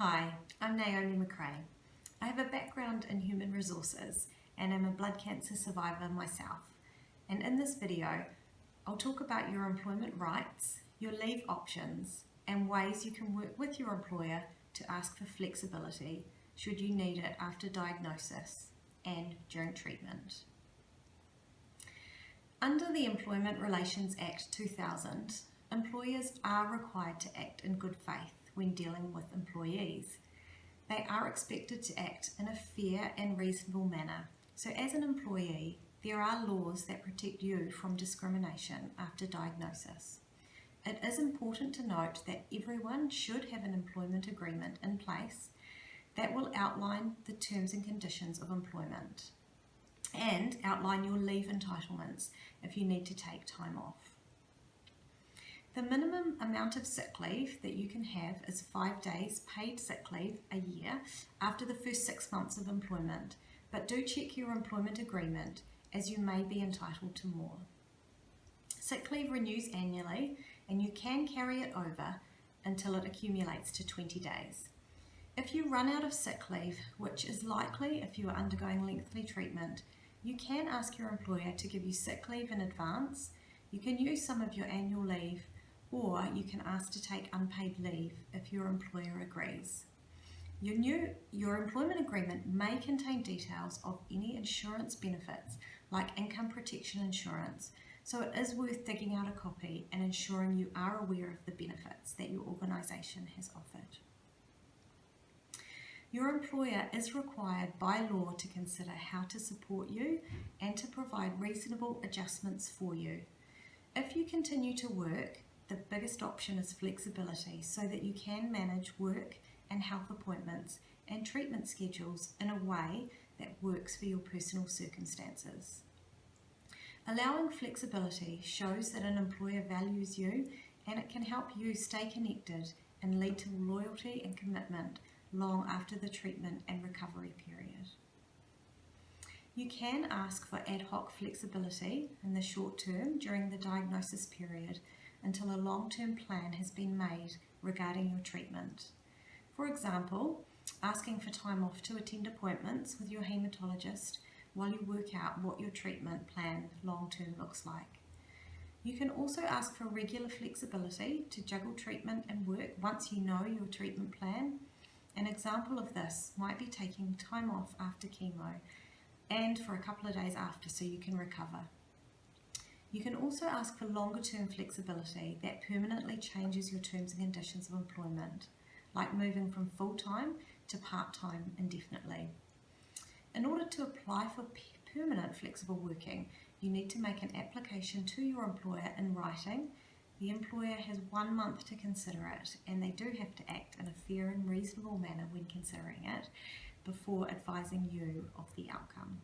Hi, I'm Naomi McRae. I have a background in human resources and am a blood cancer survivor myself. And in this video, I'll talk about your employment rights, your leave options, and ways you can work with your employer to ask for flexibility should you need it after diagnosis and during treatment. Under the Employment Relations Act 2000, employers are required to act in good faith when dealing with employees. They are expected to act in a fair and reasonable manner. So as an employee, there are laws that protect you from discrimination after diagnosis. It is important to note that everyone should have an employment agreement in place that will outline the terms and conditions of employment and outline your leave entitlements if you need to take time off. The minimum amount of sick leave that you can have is 5 days paid sick leave a year after the first 6 months of employment, but do check your employment agreement as you may be entitled to more. Sick leave renews annually and you can carry it over until it accumulates to 20 days. If you run out of sick leave, which is likely if you are undergoing lengthy treatment, you can ask your employer to give you sick leave in advance. You can use some of your annual leave, or you can ask to take unpaid leave if your employer agrees. Your employment agreement may contain details of any insurance benefits like income protection insurance, so it is worth digging out a copy and ensuring you are aware of the benefits that your organisation has offered. Your employer is required by law to consider how to support you and to provide reasonable adjustments for you. If you continue to work, the biggest option is flexibility so that you can manage work and health appointments and treatment schedules in a way that works for your personal circumstances. Allowing flexibility shows that an employer values you and it can help you stay connected and lead to loyalty and commitment long after the treatment and recovery period. You can ask for ad hoc flexibility in the short term during the diagnosis period until a long-term plan has been made regarding your treatment. For example, asking for time off to attend appointments with your haematologist while you work out what your treatment plan long-term looks like. You can also ask for regular flexibility to juggle treatment and work once you know your treatment plan. An example of this might be taking time off after chemo and for a couple of days after so you can recover. You can also ask for longer term flexibility that permanently changes your terms and conditions of employment, like moving from full-time to part-time indefinitely. In order to apply for permanent flexible working, you need to make an application to your employer in writing. The employer has 1 month to consider it, and they do have to act in a fair and reasonable manner when considering it before advising you of the outcome.